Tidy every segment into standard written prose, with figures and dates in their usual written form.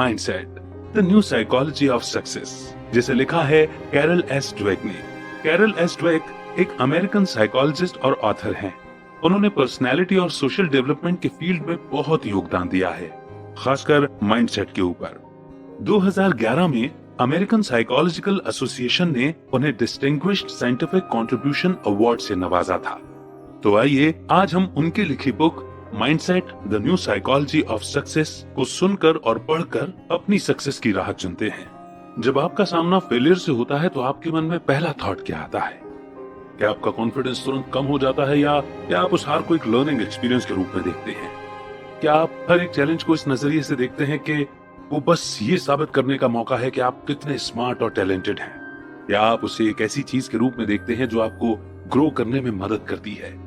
Mindset, the new psychology of success, जिसे लिखा है कैरल एस ड्वेक ने। कैरल एस ड्वेक एक अमेरिकन साइकोलॉजिस्ट और ऑथर हैं। उन्होंने पर्सनैलिटी और सोशल डेवलपमेंट के फील्ड में बहुत योगदान दिया है, खासकर माइंडसेट के ऊपर। 2011 में अमेरिकन साइकोलॉजिकल एसोसिएशन ने उन्हें डिस्टिंग्विश्ड साइंटिफिक कंट्रीब्यूशन अवार्ड से नवाजा था। तो आइए आज हम उनकी लिखी book mindset, the new psychology of success को सुनकर और पढ़कर अपनी सक्सेस की राह चुनते हैं। जब आपका सामना फेलियर से होता है तो आपके मन में पहला थॉट क्या आता है? क्या आपका कॉन्फिडेंस तुरंत कम हो जाता है या आप उस हार को एक लर्निंग एक्सपीरियंस के रूप में देखते हैं? क्या आप हर एक चैलेंज को इस नजरिए से देखते हैं कि वो बस ये साबित करने का मौका है कि आप कितने स्मार्ट और टैलेंटेड हैं? या आप उसे एक ऐसी चीज के रूप में देखते हैं जो आपको ग्रो करने में मदद करती है?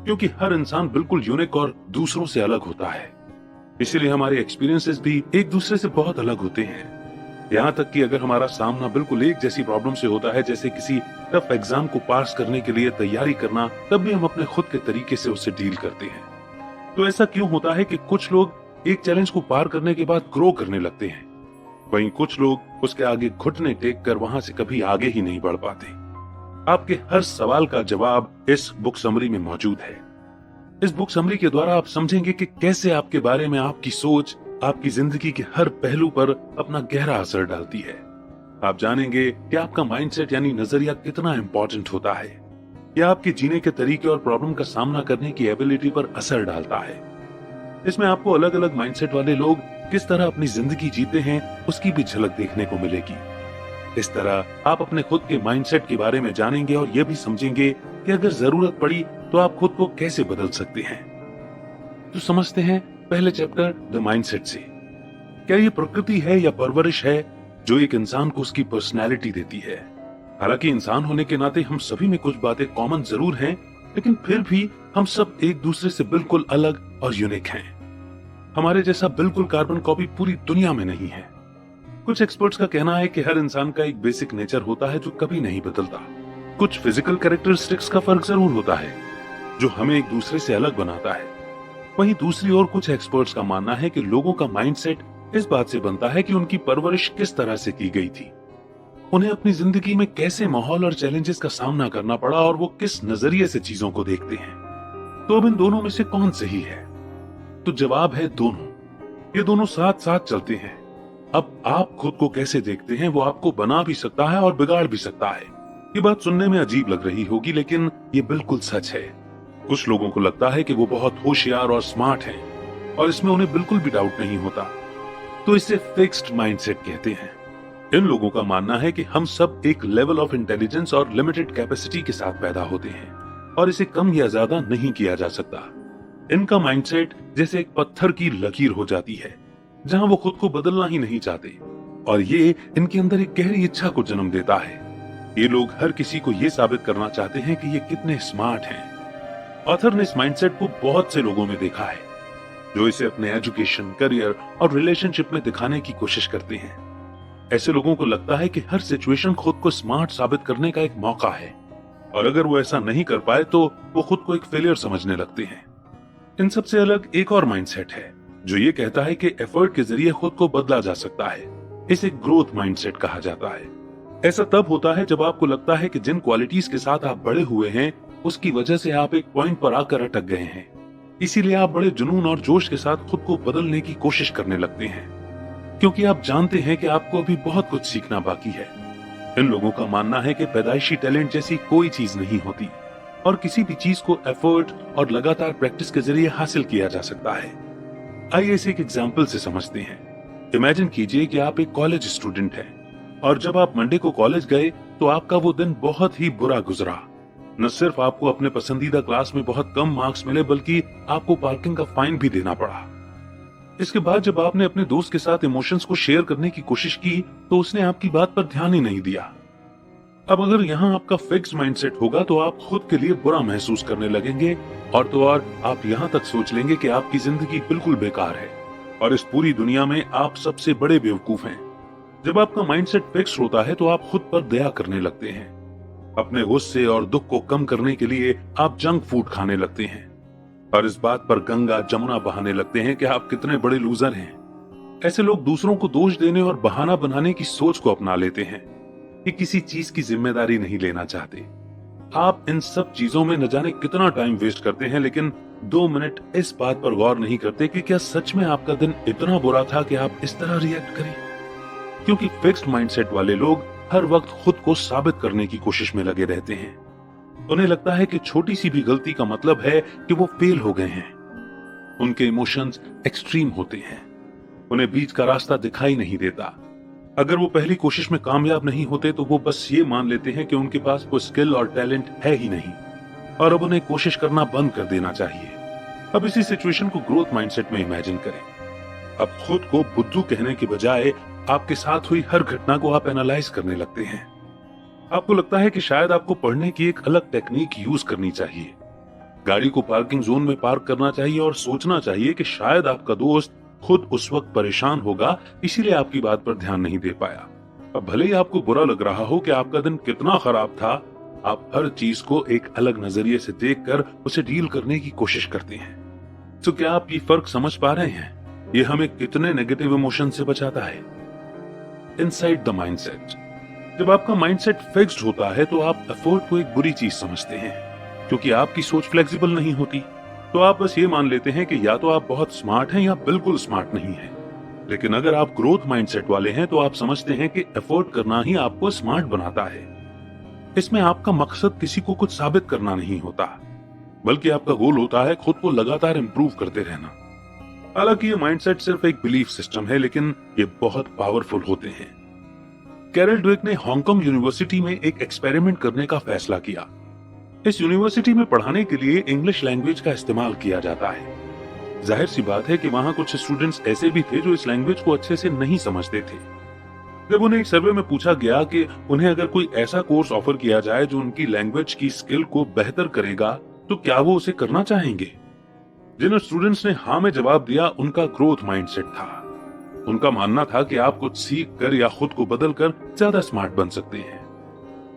क्योंकि हर इंसान बिल्कुल यूनिक और दूसरों से अलग होता है, इसीलिए हमारे एक्सपीरियंसेस भी एक दूसरे से बहुत अलग होते हैं। यहाँ तक कि अगर हमारा सामना बिल्कुल एक जैसी प्रॉब्लम से होता है, जैसे किसी टफ एग्जाम को पास करने के लिए तैयारी करना, तब भी हम अपने खुद के तरीके से उससे डील करते हैं। तो ऐसा क्यों होता है कि कुछ लोग एक चैलेंज को पार करने के बाद ग्रो करने लगते हैं, वहीं कुछ लोग उसके आगे घुटने टेक कर वहां से कभी आगे ही नहीं बढ़ पाते? आपके हर सवाल का जवाब इस बुक समरी में मौजूद है। इस बुक समरी के द्वारा आप समझेंगे कि कैसे आपके बारे में आपकी सोच आपकी जिंदगी के हर पहलू पर अपना गहरा असर डालती है। आप जानेंगे कि आपका माइंडसेट यानी नजरिया कितना इंपॉर्टेंट होता है, यह आपके जीने के तरीके और प्रॉब्लम का सामना करने की एबिलिटी पर असर डालता है। इसमें आपको अलग अलग माइंडसेट वाले लोग किस तरह अपनी जिंदगी जीते हैं उसकी भी झलक देखने को मिलेगी। इस तरह आप अपने खुद के माइंडसेट के बारे में जानेंगे और यह भी समझेंगे कि अगर जरूरत पड़ी तो आप खुद को कैसे बदल सकते हैं। तो समझते हैं पहले चैप्टर द माइंडसेट से। क्या ये प्रकृति है या परवरिश है जो एक इंसान को उसकी पर्सनैलिटी देती है? हालांकि इंसान होने के नाते हम सभी में कुछ बातें कॉमन जरूर हैं, लेकिन फिर भी हम सब एक दूसरे से बिल्कुल अलग और यूनिक हैं। हमारे जैसा बिल्कुल कार्बन कॉपी पूरी दुनिया में नहीं है। कुछ एक्सपर्ट्स का कहना है कि हर इंसान का एक बेसिक नेचर होता है जो कभी नहीं बदलता। कुछ फिजिकल कैरेक्टरिस्टिक्स का फर्क जरूर होता है जो हमें एक दूसरे से अलग बनाता है। वहीं दूसरी ओर कुछ एक्सपर्ट्स का मानना है कि लोगों का माइंडसेट इस बात से बनता है कि उनकी परवरिश किस तरह से की गई थी, उन्हें अपनी जिंदगी में कैसे माहौल और चैलेंजेस का सामना करना पड़ा और वो किस नजरिए से चीजों को देखते हैं। तो अब इन दोनों में से कौन सही है? तो जवाब है दोनों। ये दोनों साथ साथ चलते हैं। अब आप खुद को कैसे देखते हैं वो आपको बना भी सकता है और बिगाड़ भी सकता है। ये बात सुनने में अजीब लग रही होगी, लेकिन ये बिल्कुल सच है। कुछ लोगों को लगता है कि वो बहुत होशियार और स्मार्ट हैं और इसमें उन्हें बिल्कुल भी डाउट नहीं होता, तो इसे फिक्स्ड माइंडसेट कहते हैं। इन लोगों का मानना है कि हम सब एक लेवल ऑफ इंटेलिजेंस और लिमिटेड कैपेसिटी के साथ पैदा होते हैं और इसे कम या ज्यादा नहीं किया जा सकता। इनका माइंडसेट जैसे एक पत्थर की लकीर हो जाती है जहां वो खुद को बदलना ही नहीं चाहते, और ये इनके अंदर एक गहरी इच्छा को जन्म देता है। ये लोग हर किसी को ये साबित करना चाहते हैं कि ये कितने स्मार्ट हैं। ऑथर ने इस माइंडसेट को बहुत से लोगों में देखा है जो इसे अपने एजुकेशन, करियर और रिलेशनशिप में दिखाने की कोशिश करते हैं। ऐसे लोगों को लगता है कि हर सिचुएशन खुद को स्मार्ट साबित करने का एक मौका है, और अगर वो ऐसा नहीं कर पाए तो वो खुद को एक फेलियर समझने लगते हैं। इन सबसे अलग एक और माइंडसेट है जो ये कहता है कि एफर्ट के जरिए खुद को बदला जा सकता है। इसे ग्रोथ माइंडसेट कहा जाता है। ऐसा तब होता है जब आपको लगता है कि जिन क्वालिटीज के साथ आप बड़े हुए हैं उसकी वजह से आप एक पॉइंट पर आकर अटक गए हैं, इसीलिए आप बड़े जुनून और जोश के साथ खुद को बदलने की कोशिश करने लगते हैं, क्योंकि आप जानते हैं कि आपको अभी बहुत कुछ सीखना बाकी है। इन लोगों का मानना है कि पैदाइशी टैलेंट जैसी कोई चीज नहीं होती और किसी भी चीज को एफर्ट और लगातार प्रैक्टिस के जरिए हासिल किया जा सकता है। आइए इसे एक एग्जाम्पल से समझते हैं। इमेजिन कीजिए कि आप एक कॉलेज स्टूडेंट हैं और जब आप मंडे को कॉलेज गए तो आपका वो दिन बहुत ही बुरा गुजरा। न सिर्फ आपको अपने पसंदीदा क्लास में बहुत कम मार्क्स मिले, बल्कि आपको पार्किंग का फाइन भी देना पड़ा। इसके बाद जब आपने अपने दोस्त के साथ इमोशंस को शेयर करने की कोशिश की तो उसने आपकी बात पर ध्यान ही नहीं दिया। अब अगर यहाँ आपका फिक्स माइंडसेट होगा तो आप खुद के लिए बुरा महसूस करने लगेंगे, और तो और आप यहाँ तक सोच लेंगे कि आपकी जिंदगी बिल्कुल बेकार है और इस पूरी दुनिया में आप सबसे बड़े बेवकूफ हैं। जब आपका माइंडसेट फिक्स होता है तो आप खुद पर दया करने लगते हैं। अपने गुस्से और दुख को कम करने के लिए आप जंक फूड खाने लगते हैं और इस बात पर गंगा जमुना बहाने लगते हैं कि आप कितने बड़े लूजर हैं। ऐसे लोग दूसरों को दोष देने और बहाना बनाने की सोच को अपना लेते हैं। ये किसी चीज की जिम्मेदारी नहीं लेना चाहते। आप इन सब चीजों में न जाने कितना टाइम वेस्ट करते हैं, लेकिन 2 मिनट इस बात पर गौर नहीं करते कि क्या सच में आपका दिन इतना बुरा था कि आप इस तरह रिएक्ट करें। क्योंकि फिक्स्ड माइंडसेट वाले लोग हर वक्त खुद को साबित करने की कोशिश में लगे रहते हैं। उन्हें लगता है कि छोटी सी भी गलती का मतलब है कि वो फेल हो गए हैं। उनके इमोशंस एक्सट्रीम होते हैं। उन्हें बीच का रास्ता दिखाई नहीं देता। अगर वो पहली कोशिश में कामयाब नहीं होते तो वो बस ये मान लेते हैं कि उनके पास कोई स्किल और टैलेंट है ही नहीं और अब उन्हें कोशिश करना बंद कर देना चाहिए। अब इसी सिचुएशन को ग्रोथ माइंडसेट में इमेजिन करें। अब खुद को बुद्धू कहने के बजाय आपके साथ हुई हर घटना को आप एनालाइज करने लगते हैं। आपको लगता है कि शायद आपको पढ़ने की एक अलग टेक्निक यूज करनी चाहिए। गाड़ी को पार्किंग जोन में पार्क करना चाहिए और सोचना चाहिए कि शायद आपका दोस्त खुद उस वक्त परेशान होगा, इसीलिए आपकी बात पर ध्यान नहीं दे पाया। अब भले ही आपको बुरा लग रहा हो कि आपका दिन कितना खराब था, आप हर चीज को एक अलग नजरिए से देखकर उसे डील करने की कोशिश करते हैं। तो क्या आप ये फर्क समझ पा रहे हैं? ये हमें कितने नेगेटिव इमोशन से बचाता है। Inside the mindset. जब आपका माइंडसेट फिक्स्ड होता है तो आप एफर्ट को एक बुरी चीज समझते हैं, क्योंकि आपकी सोच फ्लेक्सिबल नहीं होती। तो आप बस ये मान लेते हैं कि या तो आप बहुत स्मार्ट हैं या बिल्कुल स्मार्ट नहीं हैं। लेकिन अगर आप ग्रोथ माइंडसेट वाले हैं तो आप समझते हैं कि एफर्ट करना ही आपको स्मार्ट बनाता है। इसमें आपका मकसद किसी को कुछ साबित करना नहीं होता, बल्कि आपका गोल होता है खुद को लगातार इंप्रूव करते रहना। हालांकि ये माइंडसेट सिर्फ एक बिलीफ सिस्टम है, लेकिन ये बहुत पावरफुल होते हैं। कैरल ड्वेक ने हांगकांग यूनिवर्सिटी में एक एक्सपेरिमेंट करने का फैसला किया। इस यूनिवर्सिटी में पढ़ाने के लिए इंग्लिश लैंग्वेज का इस्तेमाल किया जाता है। जाहिर सी बात है कि वहां कुछ स्टूडेंट्स ऐसे भी थे जो इस लैंग्वेज को अच्छे से नहीं समझते थे। जब उन्हें एक सर्वे में पूछा गया कि उन्हें अगर कोई ऐसा कोर्स ऑफर किया जाए जो उनकी लैंग्वेज की स्किल को बेहतर करेगा, तो क्या वो उसे करना चाहेंगे? जिन स्टूडेंट्स ने हाँ में जवाब दिया, उनका ग्रोथ माइंडसेट था। उनका मानना था कि आप कुछ सीख कर या खुद को बदल कर ज्यादा स्मार्ट बन सकते हैं।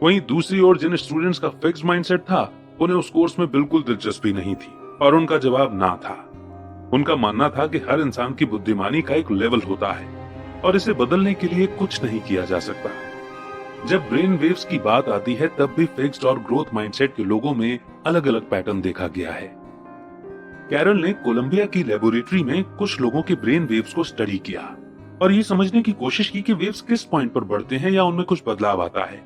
वहीं दूसरी ओर जिन स्टूडेंट्स का फिक्स्ड माइंडसेट था, उन्हें उस कोर्स में बिल्कुल दिलचस्पी नहीं थी और उनका जवाब ना था। उनका मानना था कि हर इंसान की बुद्धिमानी का एक लेवल होता है और इसे बदलने के लिए कुछ नहीं किया जा सकता। जब ब्रेन वेव्स की बात आती है, तब भी फिक्स्ड और ग्रोथ माइंडसेट के लोगों में अलग अलग पैटर्न देखा गया है। कैरल ने कोलंबिया की लेबोरेटरी में कुछ लोगों के ब्रेन वेव्स को स्टडी किया और ये समझने की कोशिश की कि वेव्स किस पॉइंट पर बढ़ते हैं या उनमें कुछ बदलाव आता है।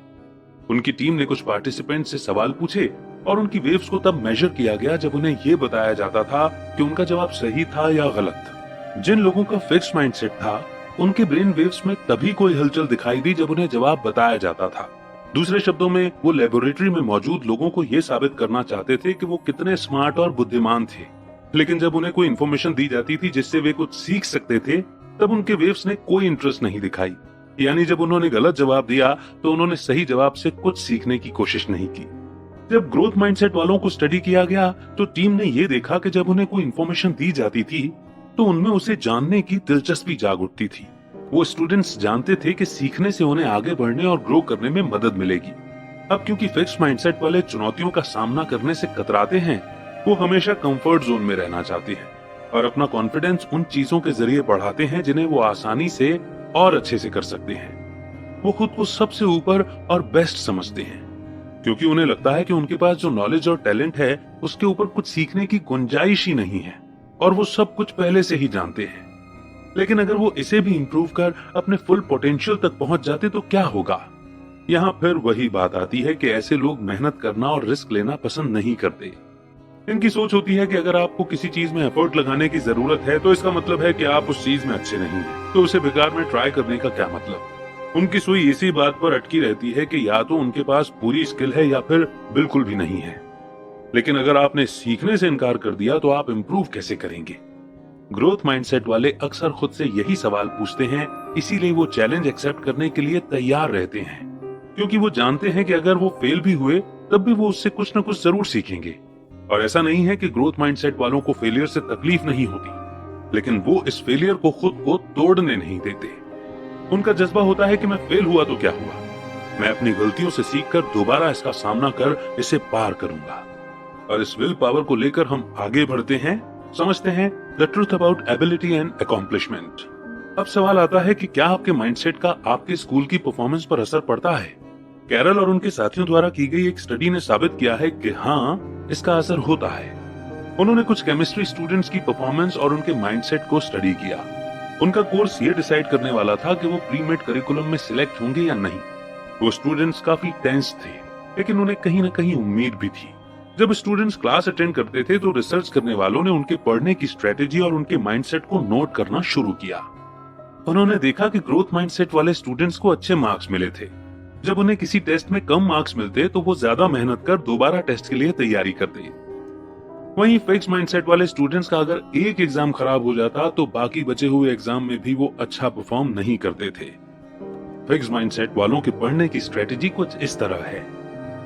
उनकी टीम ने कुछ पार्टिसिपेंट से सवाल पूछे और उनकी वेव्स को तब मेजर किया गया जब उन्हें यह बताया जाता था कि उनका जवाब सही था या गलत। जिन लोगों का फिक्स्ड माइंडसेट था, उनके ब्रेन वेव्स में तभी कोई हलचल दिखाई दी जब उन्हें जवाब बताया जाता था। दूसरे शब्दों में, वो लेबोरेटरी में मौजूद लोगों को यह साबित करना चाहते थे कि वो कितने स्मार्ट और बुद्धिमान थे, लेकिन जब उन्हें कोई इन्फॉर्मेशन दी जाती थी जिससे वे कुछ सीख सकते थे, तब उनके वेव्स ने कोई इंटरेस्ट नहीं दिखाई। यानी जब उन्होंने गलत जवाब दिया तो उन्होंने सही जवाब से कुछ सीखने की कोशिश नहीं की। जब ग्रोथ माइंडसेट वालों को स्टडी किया गया तो टीम ने यह देखा कि जब उन्हें कोई इन्फॉर्मेशन दी जाती थी तो उनमें उसे जानने की दिलचस्पी जाग उठती थी। वो स्टूडेंट्स जानते थे कि सीखने से उन्हें आगे बढ़ने और ग्रो करने में मदद मिलेगी। अब क्योंकि फिक्स्ड माइंडसेट वाले चुनौतियों का सामना करने से कतराते हैं, वो हमेशा कंफर्ट जोन में रहना चाहते हैं और अपना कॉन्फिडेंस उन चीजों के जरिए बढ़ाते हैं जिन्हें वो आसानी से और अच्छे से कर सकते हैं। वो खुद को सबसे ऊपर और बेस्ट समझते हैं, क्योंकि उन्हें लगता है कि उनके पास जो नॉलेज और टैलेंट है उसके ऊपर कुछ सीखने की गुंजाइश ही नहीं है और वो सब कुछ पहले से ही जानते हैं। लेकिन अगर वो इसे भी इंप्रूव कर अपने फुल पोटेंशियल तक पहुंच जाते तो क्या होगा? यहाँ फिर वही बात आती है कि ऐसे लोग मेहनत करना और रिस्क लेना पसंद नहीं करते। इनकी सोच होती है कि अगर आपको किसी चीज में एफर्ट लगाने की जरूरत है तो इसका मतलब है कि आप उस चीज में अच्छे नहीं हैं, तो उसे बेकार में ट्राई करने का क्या मतलब। उनकी सुई इसी बात पर अटकी रहती है कि या तो उनके पास पूरी स्किल है या फिर बिल्कुल भी नहीं है। लेकिन अगर आपने सीखने से इनकार कर दिया तो आप इम्प्रूव कैसे करेंगे? ग्रोथ माइंडसेट वाले अक्सर खुद से यही सवाल पूछते हैं, इसीलिए वो चैलेंज एक्सेप्ट करने के लिए तैयार रहते हैं, क्योंकि वो जानते हैं कि अगर वो फेल भी हुए तब भी वो उससे कुछ न कुछ जरूर सीखेंगे। और ऐसा नहीं है कि ग्रोथ माइंडसेट वालों को फेलियर से तकलीफ नहीं होती, लेकिन वो इस फेलियर को खुद को तोड़ने नहीं देते। उनका जज्बा होता है कि मैं फेल हुआ तो क्या हुआ, मैं अपनी गलतियों से सीखकर दोबारा इसका सामना कर इसे पार करूंगा। और इस विल पावर को लेकर हम आगे बढ़ते हैं, समझते हैं the truth about ability and accomplishment. अब सवाल आता है कि क्या आपके माइंडसेट का आपके स्कूल की परफॉर्मेंस पर असर पड़ता है? कैरल और उनके साथियों द्वारा की गई एक स्टडी ने साबित किया है कि हाँ, इसका असर होता है। उन्होंने कुछ केमिस्ट्री स्टूडेंट्स की परफॉर्मेंस और उनके माइंडसेट को स्टडी किया। उनका कोर्स ये डिसाइड करने वाला था कि वो प्री मेड करिकुलम में सिलेक्ट होंगे या नहीं। वो स्टूडेंट्स काफी टेंस थे, लेकिन उन्हें कहीं ना कहीं उम्मीद भी थी। जब स्टूडेंट्स क्लास अटेंड करते थे तो रिसर्च करने वालों ने उनके पढ़ने की स्ट्रेटेजी और उनके माइंडसेट को नोट करना शुरू किया। उन्होंने देखा कि ग्रोथ माइंडसेट वाले स्टूडेंट्स को अच्छे मार्क्स मिले थे। जब उन्हें किसी टेस्ट में कम मार्क्स मिलते तो वो ज्यादा मेहनत कर दोबारा टेस्ट के लिए तैयारी करते। वहीं फिक्स माइंडसेट वाले स्टूडेंट्स का अगर एक एग्जाम खराब हो जाता तो बाकी बचे हुए एग्जाम में भी वो अच्छा परफॉर्म नहीं करते थे। फिक्स माइंडसेट वालों के पढ़ने की स्ट्रेटेजी कुछ इस तरह है।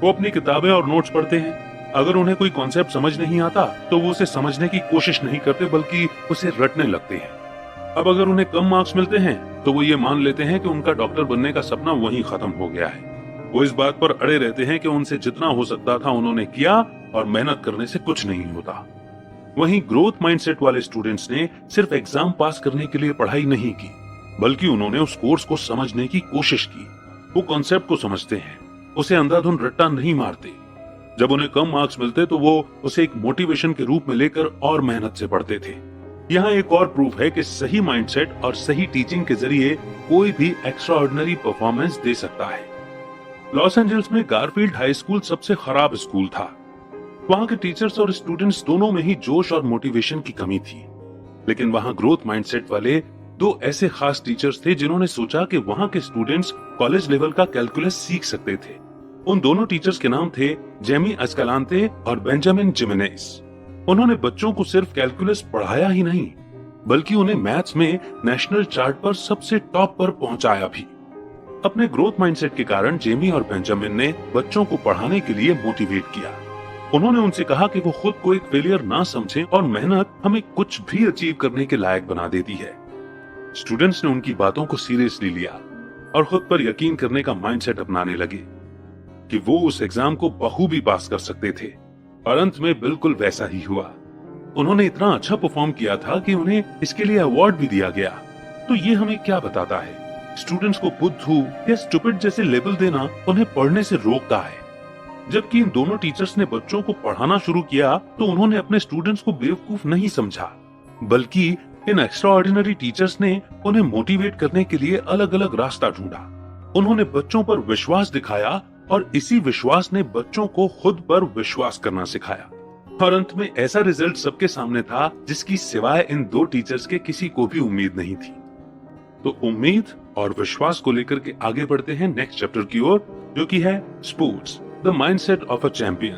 वो अपनी किताबें और नोट्स पढ़ते हैं। अगर उन्हें कोई कॉन्सेप्ट समझ नहीं आता तो वो उसे समझने की कोशिश नहीं करते बल्कि उसे रटने लगते हैं। अब अगर उन्हें कम मार्क्स मिलते हैं तो वो ये मान लेते हैं कि उनका डॉक्टर बनने का सपना वहीं खत्म हो गया है। वो इस बात पर अड़े रहते हैं कि उनसे जितना हो सकता था उन्होंने किया और मेहनत करने से कुछ नहीं होता। वहीं ग्रोथ माइंडसेट वाले स्टूडेंट्स ने सिर्फ एग्जाम पास करने के लिए पढ़ाई नहीं की, बल्कि उन्होंने उस कोर्स को समझने की कोशिश की। वो कॉन्सेप्ट को समझते हैं, उसे अंधाधुंध रट्टा नहीं मारते। जब उन्हें कम मार्क्स मिलते तो वो उसे एक मोटिवेशन के रूप में लेकर और मेहनत से पढ़ते थे। यहाँ एक और प्रूफ है कि सही माइंडसेट और सही टीचिंग के जरिए कोई भी एक्स्ट्राऑर्डिनरी परफॉर्मेंस दे सकता है। लॉस एंजल्स में गारफील्ड हाई स्कूल सबसे खराब स्कूल था। वहां के टीचर्स और स्टूडेंट्स दोनों में ही जोश और मोटिवेशन की कमी थी। लेकिन वहां ग्रोथ माइंडसेट वाले दो ऐसे खास टीचर्स थे जिन्होंने सोचा कि वहां के स्टूडेंट्स कॉलेज लेवल का कैलकुलस सीख सकते थे। उन दोनों टीचर्स के नाम थे जेमी एस्केलांते और बेंजामिन जिमेनेज। उन्होंने बच्चों को सिर्फ कैलकुलस पढ़ाया ही नहीं, बल्कि उन्हें मैथ्स में नेशनल चार्ट पर सबसे टॉप पर पहुंचाया भी। अपने ग्रोथ माइंडसेट के कारण जेमी और बेंजामिन ने बच्चों को पढ़ाने के लिए मोटिवेट किया। उन्होंने उनसे कहा कि वो खुद को एक फेलियर ना समझें और मेहनत हमें कुछ भी अचीव करने के लायक बना देती है। स्टूडेंट्स ने उनकी बातों को सीरियसली लिया और खुद पर यकीन करने का माइंडसेट अपनाने लगे कि वो उस एग्जाम को बखूबी पास कर सकते थे। और अंत में बिल्कुल वैसा ही हुआ। उन्होंने इतना अच्छा परफॉर्म किया था कि उन्हें इसके लिए अवार्ड भी दिया गया। तो ये हमें क्या बताता है? स्टूडेंट्स को बुद्धू या स्टूपिड जैसे लेबल देना उन्हें पढ़ने से रोकता है। जबकि इन दोनों टीचर्स ने बच्चों को पढ़ाना शुरू किया तो उन्होंने अपने स्टूडेंट्स को बेवकूफ नहीं समझा, बल्कि इन एक्स्ट्राऑर्डिनरी टीचर्स ने उन्हें मोटिवेट करने के लिए अलग अलग रास्ता ढूंढा। उन्होंने बच्चों पर विश्वास दिखाया और इसी विश्वास ने बच्चों को खुद पर विश्वास करना सिखाया। और अंत में ऐसा रिजल्ट सबके सामने था जिसकी सिवाय इन दो टीचर्स के किसी को भी उम्मीद नहीं थी। तो उम्मीद और विश्वास को लेकर के आगे बढ़ते हैं नेक्स्ट चैप्टर की ओर, जो कि है sports, the mindset of a champion.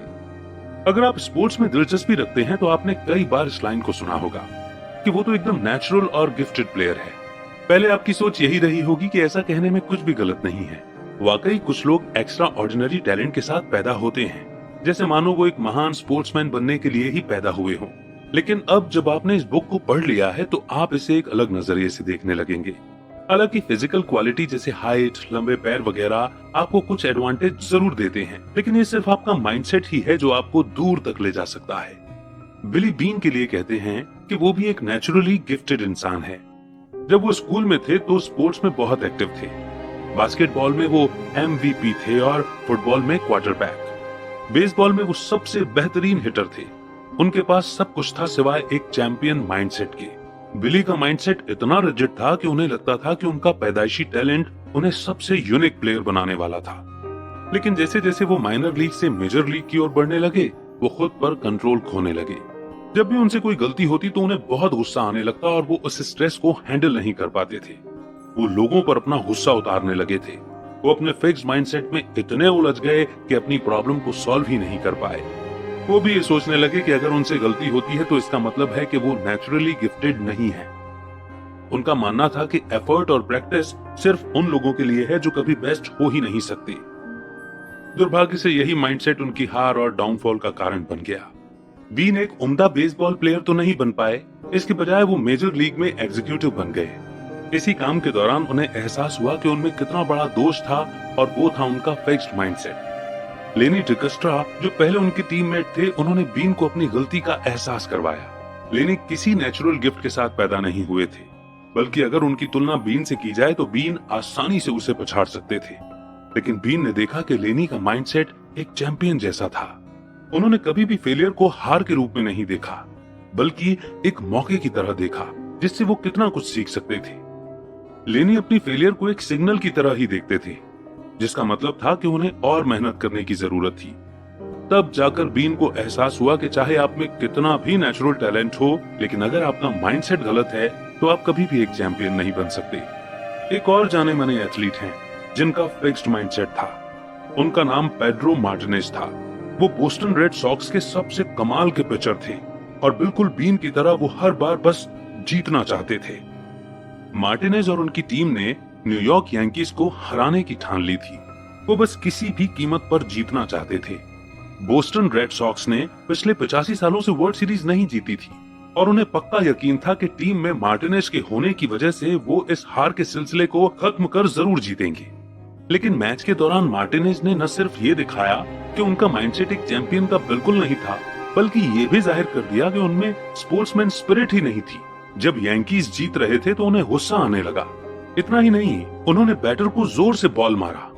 अगर आप स्पोर्ट्स में दिलचस्पी रखते हैं तो आपने कई बार इस लाइन को सुना होगा कि वो तो एकदम नेचुरल और गिफ्टेड प्लेयर है। पहले आपकी सोच यही रही होगी कि ऐसा कहने में कुछ भी गलत नहीं है। वाकई कुछ लोग एक्स्ट्रा ऑर्डिनरी टैलेंट के साथ पैदा होते हैं, जैसे मानो वो एक महान स्पोर्ट्समैन बनने के लिए ही पैदा हुए हों। लेकिन अब जब आपने इस बुक को पढ़ लिया है तो आप इसे एक अलग नजरिए से देखने लगेंगे। हालांकि फिजिकल क्वालिटी जैसे हाइट, लंबे पैर वगैरह आपको कुछ एडवांटेज जरूर देते हैं, लेकिन ये सिर्फ आपका माइंडसेट ही है जो आपको दूर तक ले जा सकता है। बिली बीन के लिए कहते हैं कि वो भी एक नेचुरली गिफ्टेड इंसान है। जब वो स्कूल में थे तो स्पोर्ट्स में बहुत एक्टिव थे। बास्केटबॉल में वो MVP थे और फुटबॉल में क्वार्टरबैक। बेसबॉल में वो सबसे बेहतरीन हिटर थे। उनके पास सब कुछ था सिवाय एक चैंपियन माइंडसेट के। बिली का माइंडसेट इतना रिजिड था कि उन्हें लगता था कि उनका पैदाइशी टैलेंट उन्हें सबसे यूनिक प्लेयर बनाने वाला था। लेकिन जैसे जैसे वो माइनर लीग से मेजर लीग की ओर बढ़ने लगे, वो खुद पर कंट्रोल खोने लगे। जब भी उनसे कोई गलती होती तो उन्हें बहुत गुस्सा आने लगता और वो उस स्ट्रेस को हैंडल नहीं कर पाते थे। वो लोगों पर अपना गुस्सा उतारने लगे थे। वो अपने फिक्स्ड माइंडसेट में इतने उलझ गए कि अपनी प्रॉब्लम को सॉल्व ही नहीं कर पाए। वो भी ये सोचने लगे कि अगर उनसे गलती होती है तो इसका मतलब है कि वो नेचुरली गिफ्टेड नहीं है। उनका मानना था कि एफर्ट और प्रैक्टिस सिर्फ उन लोगों के लिए है जो कभी बेस्ट हो ही नहीं सकते। दुर्भाग्य से यही माइंडसेट उनकी हार और डाउनफॉल का कारण बन गया। बीन एक उम्दा बेसबॉल प्लेयर तो नहीं बन पाए, इसके बजाय वो मेजर लीग में एग्जीक्यूटिव बन गए। इसी काम के दौरान उन्हें एहसास हुआ कि उनमें कितना बड़ा दोष था और वो था उनका फिक्स्ड माइंडसेट। लेनी डिकस्ट्रा जो पहले उनके टीममेट थे, उन्होंने बीन को अपनी गलती का एहसास करवाया। लेनी किसी नेचुरल गिफ्ट के साथ पैदा नहीं हुए थे। बल्कि अगर उनकी तुलना बीन से की जाए तो बीन आसानी से उसे पछाड़ सकते थे। लेकिन बीन ने देखा कि लेनी का माइंडसेट एक चैंपियन जैसा था। उन्होंने कभी भी फेलियर को हार के रूप में नहीं देखा, बल्कि एक मौके की तरह देखा जिससे वो कितना कुछ सीख सकते थे। लेनी अपनी फेलियर को एक सिग्नल की तरह ही देखते थे, जिसका मतलब था कि उन्हें और मेहनत करने की जरूरत थी। तब जाकर बीन को एहसास हुआ कि चाहे आप में कितना भी नेचुरल टैलेंट हो, लेकिन अगर आपका माइंडसेट गलत है तो आप कभी भी एक चैंपियन नहीं बन सकते। एक और जाने माने एथलीट हैं जिनका फिक्स्ड माइंडसेट था। उनका नाम पेड्रो मार्टिनेज था। वो बोस्टन रेड सॉक्स के सबसे कमाल के पिचर थे और बिल्कुल बीन की तरह वो हर बार बस जीतना चाहते थे। मार्टिनेज और उनकी टीम ने न्यूयॉर्क यांकीज को हराने की ठान ली थी। वो बस किसी भी कीमत पर जीतना चाहते थे। बोस्टन रेड सॉक्स ने पिछले 85 सालों से वर्ल्ड सीरीज नहीं जीती थी और उन्हें पक्का यकीन था कि टीम में मार्टिनेज के होने की वजह से वो इस हार के सिलसिले को खत्म कर जरूर जीतेंगे। लेकिन मैच के दौरान मार्टिनेज ने न सिर्फ ये दिखाया कि उनका माइंडसेट एक चैंपियन का बिल्कुल नहीं था, बल्कि ये भी जाहिर कर दिया कि उनमें स्पोर्ट्समैन स्पिरिट ही नहीं थी। जब यांकीज जीत रहे थे तो उन्हें गुस्सा आने लगा। इतना ही नहीं, उन्होंने बैटर को जोर से बॉल मारा,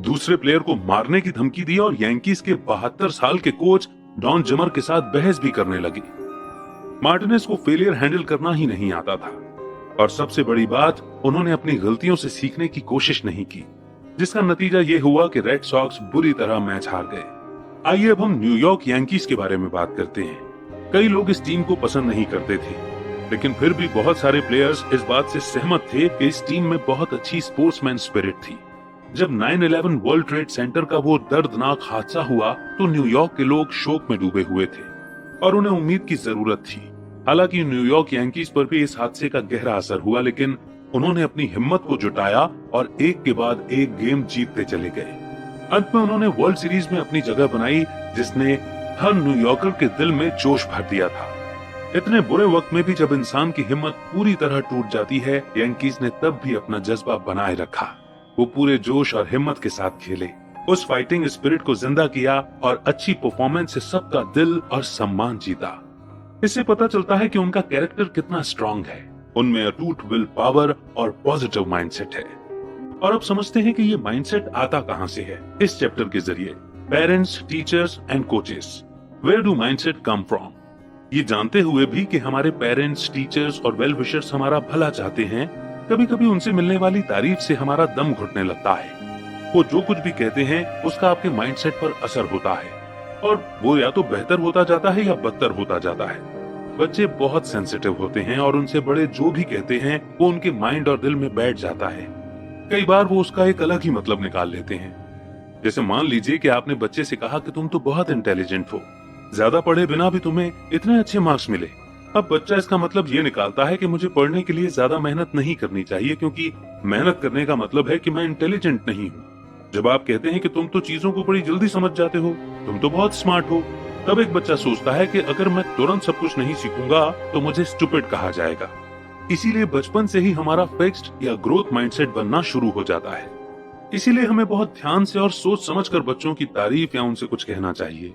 दूसरे प्लेयर को मारने की धमकी दी और यांकीज के 72 साल के कोच डॉन जिमर के साथ बहस भी करने लगे। मार्टिनेज को फेलियर हैंडल करना ही नहीं आता था और सबसे बड़ी बात, उन्होंने अपनी गलतियों से सीखने की कोशिश नहीं की, जिसका नतीजा ये हुआ कि रेड सॉक्स बुरी तरह मैच हार गए। आइए अब हम न्यूयॉर्क यांकीज के बारे में बात करते हैं। कई लोग इस टीम को पसंद नहीं करते थे, लेकिन फिर भी बहुत सारे प्लेयर्स इस बात से सहमत थे कि इस टीम में बहुत अच्छी स्पोर्ट्समैन स्पिरिट थी। जब 9/11 वर्ल्ड ट्रेड सेंटर का वो दर्दनाक हादसा हुआ तो न्यूयॉर्क के लोग शोक में डूबे हुए थे और उन्हें उम्मीद की जरूरत थी। हालांकि न्यूयॉर्क यांकीज पर भी इस हादसे का गहरा असर हुआ, लेकिन उन्होंने अपनी हिम्मत को जुटाया और एक के बाद एक गेम जीतते चले गए। अंत में उन्होंने वर्ल्ड सीरीज में अपनी जगह बनाई, जिसने हर न्यूयॉर्कर के दिल में जोश भर दिया था। इतने बुरे वक्त में भी जब इंसान की हिम्मत पूरी तरह टूट जाती है, यांकीज ने तब भी अपना जज्बा बनाए रखा। वो पूरे जोश और हिम्मत के साथ खेले, उस फाइटिंग स्पिरिट को जिंदा किया और अच्छी परफॉर्मेंस से सबका दिल और सम्मान जीता। इससे पता चलता है कि उनका कैरेक्टर कितना स्ट्रांग है। उनमें अटूट विल पावर और पॉजिटिव माइंडसेट है। और अब समझते हैं कि ये माइंडसेट आता कहां से है। इस चैप्टर के जरिए parents, teachers and coaches, where do mindset come from. ये जानते हुए भी कि हमारे पेरेंट्स, टीचर्स और वेल विशर्स हमारा भला चाहते हैं, कभी कभी उनसे मिलने वाली तारीफ से हमारा दम घुटने लगता है। वो जो कुछ भी कहते हैं उसका आपके माइंडसेट पर असर होता है और वो या तो बेहतर होता जाता है या बदतर होता जाता है। बच्चे बहुत सेंसिटिव होते हैं और उनसे बड़े जो भी कहते हैं वो उनके माइंड और दिल में बैठ जाता है। कई बार वो उसका एक अलग ही मतलब निकाल लेते हैं। जैसे मान लीजिए कि आपने बच्चे से कहा कि तुम तो बहुत इंटेलिजेंट हो, ज्यादा पढ़े बिना भी तुम्हें इतने अच्छे मार्क्स मिले। अब बच्चा इसका मतलब ये निकालता है कि मुझे पढ़ने के लिए ज्यादा मेहनत नहीं करनी चाहिए, क्योंकि मेहनत करने का मतलब है कि मैं इंटेलिजेंट नहीं हूँ। जब आप कहते हैं कि तुम तो चीजों को बड़ी जल्दी समझ जाते हो, तुम तो बहुत स्मार्ट हो, तब एक बच्चा सोचता है कि अगर मैं तुरंत सब कुछ नहीं सीखूंगा तो मुझे स्टूपिड कहा जाएगा। इसीलिए बचपन से ही हमारा फिक्स्ड या ग्रोथ माइंडसेट बनना शुरू हो जाता है। इसीलिए हमें बहुत ध्यान से और सोच समझकर बच्चों की तारीफ या उनसे कुछ कहना चाहिए।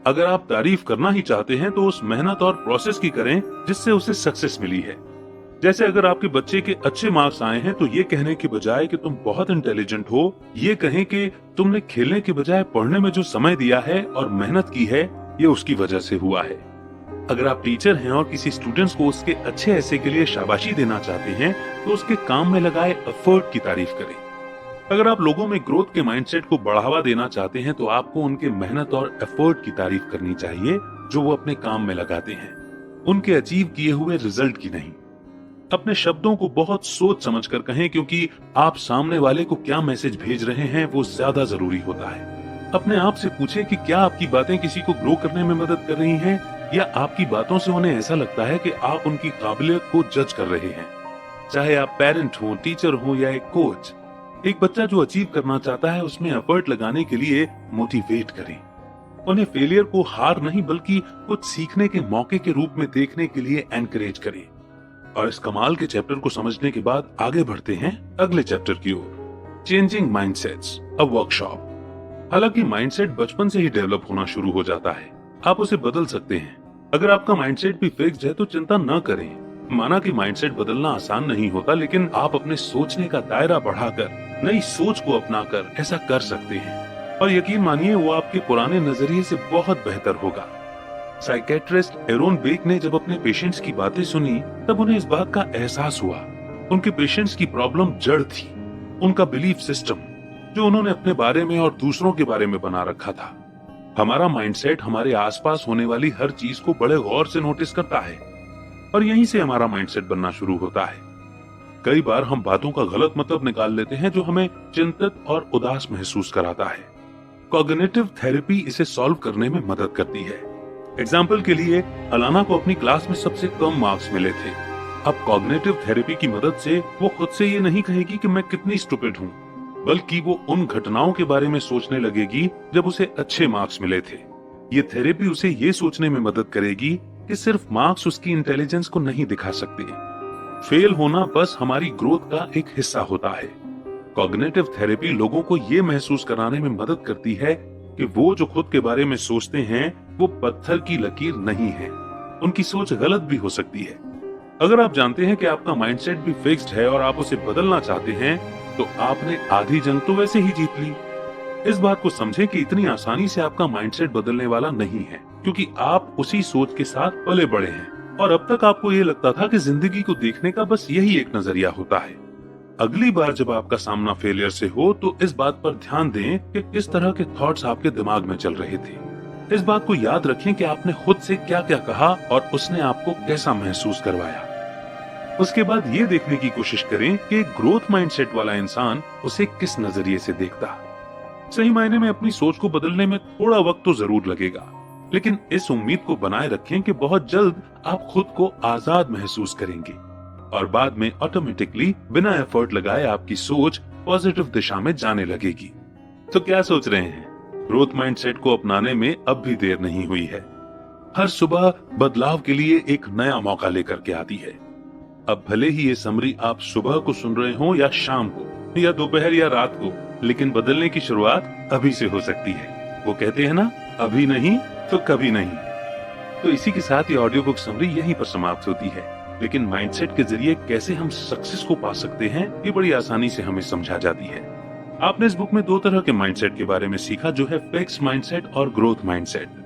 अगर आप तारीफ करना ही चाहते हैं तो उस मेहनत और प्रोसेस की करें जिससे उसे सक्सेस मिली है। जैसे अगर आपके बच्चे के अच्छे मार्क्स आए हैं तो ये कहने के बजाय कि तुम बहुत इंटेलिजेंट हो, ये कहें कि तुमने खेलने के बजाय पढ़ने में जो समय दिया है और मेहनत की है, ये उसकी वजह से हुआ है। अगर आप टीचर हैं और किसी स्टूडेंट्स को उसके अच्छे ऐसे के लिए शाबाशी देना चाहते हैं तो उसके काम में लगाए एफर्ट की तारीफ करें। अगर आप लोगों में ग्रोथ के माइंडसेट को बढ़ावा देना चाहते हैं तो आपको उनके मेहनत और एफर्ट की तारीफ करनी चाहिए जो वो अपने काम में लगाते हैं, उनके अचीव किए हुए रिजल्ट की नहीं। अपने शब्दों को बहुत सोच समझ कर कहें, क्योंकि आप सामने वाले को क्या मैसेज भेज रहे हैं वो ज्यादा जरूरी होता है। अपने आप से पूछें कि क्या आपकी बातें किसी को ग्रो करने में मदद कर रही हैं या आपकी बातों से उन्हें ऐसा लगता है कि आप उनकी काबिलियत को जज कर रहे हैं। चाहे आप पेरेंट हो, टीचर हो या एक कोच, एक बच्चा जो अचीव करना चाहता है उसमें एफर्ट लगाने के लिए मोटिवेट करें। उन्हें फेलियर को हार नहीं बल्कि कुछ सीखने के मौके के रूप में देखने के लिए एनकरेज करें। और इस कमाल के चैप्टर को समझने के बाद आगे बढ़ते हैं अगले चैप्टर की ओर, चेंजिंग माइंडसेट्स, अ वर्कशॉप। हालांकि माइंडसेट बचपन से ही डेवलप होना शुरू हो जाता है, आप उसे बदल सकते हैं। अगर आपका माइंडसेट भी फिक्स्ड है तो चिंता न करें, माना कि माइंडसेट बदलना आसान नहीं होता, लेकिन आप अपने सोचने का दायरा बढ़ाकर नई सोच को अपनाकर ऐसा कर सकते हैं। और यकीन मानिए, वो आपके पुराने नजरिए से बहुत बेहतर होगा। साइकेट्रिस्ट एरोन बेक ने जब अपने पेशेंट्स की बातें सुनी, तब उन्हें इस बात का एहसास हुआ उनके पेशेंट्स की प्रॉब्लम जड़ थी उनका बिलीफ सिस्टम, जो उन्होंने अपने बारे में और दूसरों के बारे में बना रखा था। हमारा माइंडसेट हमारे आसपास होने वाली हर चीज को बड़े गौर से नोटिस करता है और यहीं से हमारा माइंडसेट बनना शुरू होता है। कई बार हम बातों का गलत मतलब निकाल लेते हैं, जो हमें चिंतित और उदास महसूस कराता है। कॉग्निटिव थेरेपी इसे सॉल्व करने में मदद करती है। एग्जाम्पल के लिए, अलाना को अपनी क्लास में सबसे कम मार्क्स मिले थे। अब कॉग्निटिव थेरेपी की मदद से वो खुद से ये नहीं कहेगी कि मैं कितनी स्टूपिड हूँ, बल्कि वो उन घटनाओं के बारे में सोचने लगेगी जब उसे अच्छे मार्क्स मिले थे। ये थेरेपी उसे ये सोचने में मदद करेगी कि सिर्फ मार्क्स उसकी इंटेलिजेंस को नहीं दिखा सकते। फेल होना बस हमारी ग्रोथ का एक हिस्सा होता है। कॉग्निटिव थेरेपी लोगों को ये महसूस कराने में मदद करती है कि वो जो खुद के बारे में सोचते हैं वो पत्थर की लकीर नहीं है। उनकी सोच गलत भी हो सकती है। अगर आप जानते हैं कि आपका माइंडसेट भी फिक्स्ड है और आप उसे बदलना चाहते हैं, तो आपने आधी जंग तो वैसे ही जीत ली। इस बात को समझें कि इतनी आसानी से आपका माइंडसेट बदलने वाला नहीं है, क्योंकि आप उसी सोच के साथ पले बड़े हैं और अब तक आपको ये लगता था कि जिंदगी को देखने का बस यही एक नजरिया होता है। अगली बार जब आपका सामना फेलियर से हो, तो इस बात पर ध्यान दें कि किस तरह के थॉट्स आपके दिमाग में चल रहे थे। इस बात को याद रखें कि आपने खुद से क्या क्या कहा और उसने आपको कैसा महसूस करवाया। उसके बाद ये देखने की कोशिश करें कि ग्रोथ माइंडसेट वाला इंसान उसे किस नजरिए से देखता। सही मायने में अपनी सोच को बदलने में थोड़ा वक्त तो जरूर लगेगा, लेकिन इस उम्मीद को बनाए रखें कि बहुत जल्द आप खुद को आजाद महसूस करेंगे और बाद में ऑटोमेटिकली बिना एफर्ट लगाए आपकी सोच पॉजिटिव दिशा में जाने लगेगी। तो क्या सोच रहे हैं? ग्रोथ माइंडसेट को अपनाने में अब भी देर नहीं हुई है। हर सुबह बदलाव के लिए एक नया मौका लेकर के आती है। अब भले ही ये समरी आप सुबह को सुन रहे हो या शाम को या दोपहर या रात को, लेकिन बदलने की शुरुआत अभी से हो सकती है। वो कहते हैं ना, अभी नहीं तो कभी नहीं। तो इसी के साथ ये ऑडियो बुक समरी यहीं पर समाप्त होती है, लेकिन माइंडसेट के जरिए कैसे हम सक्सेस को पा सकते हैं ये बड़ी आसानी से हमें समझा जाती है। आपने इस बुक में दो तरह के माइंडसेट के बारे में सीखा, जो है फिक्स्ड माइंडसेट और ग्रोथ माइंडसेट।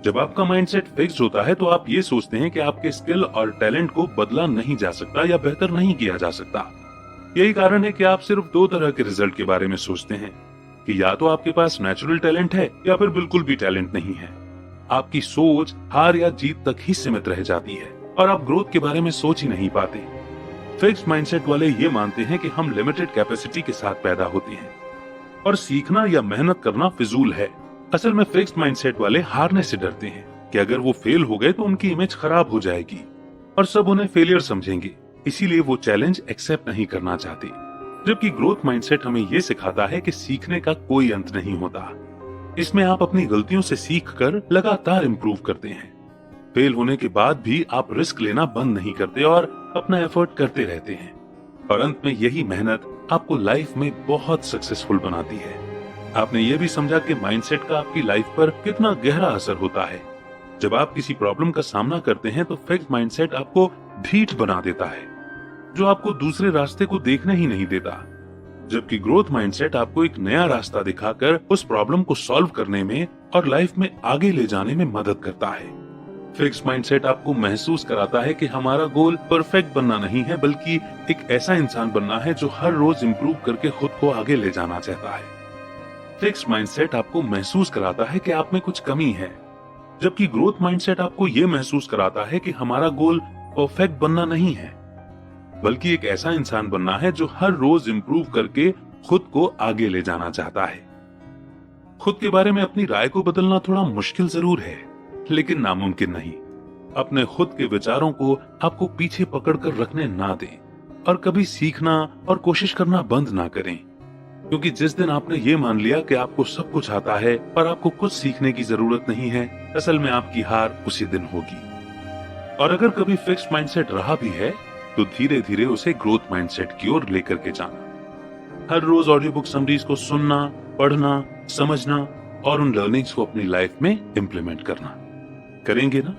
जब आपका माइंडसेट फिक्स्ड होता है तो आप ये सोचते हैं कि आपके स्किल और टैलेंट को बदला नहीं जा सकता या बेहतर नहीं किया जा सकता। यही कारण है कि आप सिर्फ दो तरह के रिजल्ट के बारे में सोचते हैं कि या तो आपके पास नेचुरल टैलेंट है या फिर बिल्कुल भी टैलेंट नहीं है। आपकी सोच हार या जीत तक ही सीमित रह जाती है और आप ग्रोथ के बारे में सोच ही नहीं पाते। फिक्स्ड माइंडसेट वाले ये मानते हैं कि हम लिमिटेड कैपेसिटी के साथ पैदा होते हैं और सीखना या मेहनत करना फिजूल है। असल में फिक्स्ड माइंडसेट वाले हारने से डरते हैं कि अगर वो फेल हो गए तो उनकी इमेज खराब हो जाएगी और सब उन्हें फेलियर समझेंगे, इसीलिए वो चैलेंज एक्सेप्ट नहीं करना चाहते। जबकि ग्रोथ माइंडसेट हमें ये सिखाता है कि सीखने का कोई अंत नहीं होता। इसमें आप अपनी गलतियों से सीखकर लगातार इंप्रूव करते हैं। फेल होने के बाद भी आप रिस्क लेना बंद नहीं करते और अपना एफर्ट करते रहते हैं और अंत में यही मेहनत आपको लाइफ में बहुत सक्सेसफुल बनाती है। आपने ये भी समझा कि माइंडसेट का आपकी लाइफ पर कितना गहरा असर होता है। जब आप किसी प्रॉब्लम का सामना करते हैं तो फिक्स्ड माइंडसेट आपको ढीठ बना देता है, जो आपको दूसरे रास्ते को देखने ही नहीं देता, जबकि ग्रोथ माइंडसेट आपको एक नया रास्ता दिखाकर उस प्रॉब्लम को सॉल्व करने में और लाइफ में आगे ले जाने में मदद करता है। फिक्स्ड माइंडसेट आपको महसूस कराता है कि हमारा गोल परफेक्ट बनना नहीं है, बल्कि एक ऐसा इंसान बनना है जो हर रोज इम्प्रूव करके खुद को आगे ले जाना चाहता है। फिक्स्ड माइंडसेट आपको महसूस कराता है कि आप में कुछ कमी है, जबकि ग्रोथ माइंडसेट आपको ये महसूस कराता है कि हमारा गोल परफेक्ट बनना नहीं है, बल्कि एक ऐसा इंसान बनना है जो हर रोज इम्प्रूव करके खुद को आगे ले जाना चाहता है। खुद के बारे में अपनी राय को बदलना थोड़ा मुश्किल जरूर है, लेकिन नामुमकिन नहीं। अपने खुद के विचारों को आपको पीछे पकड़कर रखने ना दें और कभी सीखना और कोशिश करना बंद ना करें, क्योंकि जिस दिन आपने ये मान लिया कि आपको सब कुछ आता है पर आपको कुछ सीखने की जरूरत नहीं है, असल में आपकी हार उसी दिन होगी। और अगर कभी फिक्स्ड माइंडसेट रहा भी है तो धीरे धीरे उसे ग्रोथ माइंडसेट की ओर लेकर के जाना। हर रोज ऑडियो बुक समरीज को सुनना, पढ़ना, समझना और उन लर्निंग्स को अपनी लाइफ में इम्प्लीमेंट करना। करेंगे ना?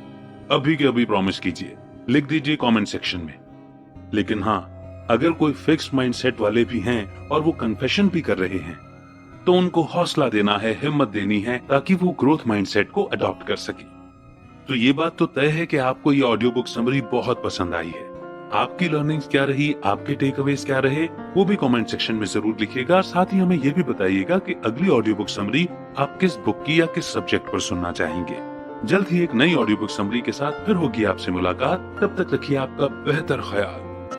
अभी के अभी प्रॉमिस कीजिए, लिख दीजिए कमेंट सेक्शन में। लेकिन हाँ, अगर कोई फिक्स्ड माइंडसेट वाले भी हैं और वो कन्फेशन भी कर रहे हैं, तो उनको हौसला देना है, हिम्मत देनी है, ताकि वो ग्रोथ माइंडसेट को अडॉप्ट कर सके। तो ये बात तो तय है कि आपको ये ऑडियो बुक समरी बहुत पसंद आई है। आपकी लर्निंग्स क्या रही, आपके टेक अवेज क्या रहे, वो भी कमेंट सेक्शन में जरूर लिखिएगा। और साथ ही हमें ये भी बताइएगा कि अगली ऑडियो बुक समरी आप किस बुक की या किस सब्जेक्ट पर सुनना चाहेंगे। जल्द ही एक नई ऑडियो बुक समरी के साथ फिर होगी आपसे मुलाकात। तब तक रखिए आपका बेहतर ख्याल।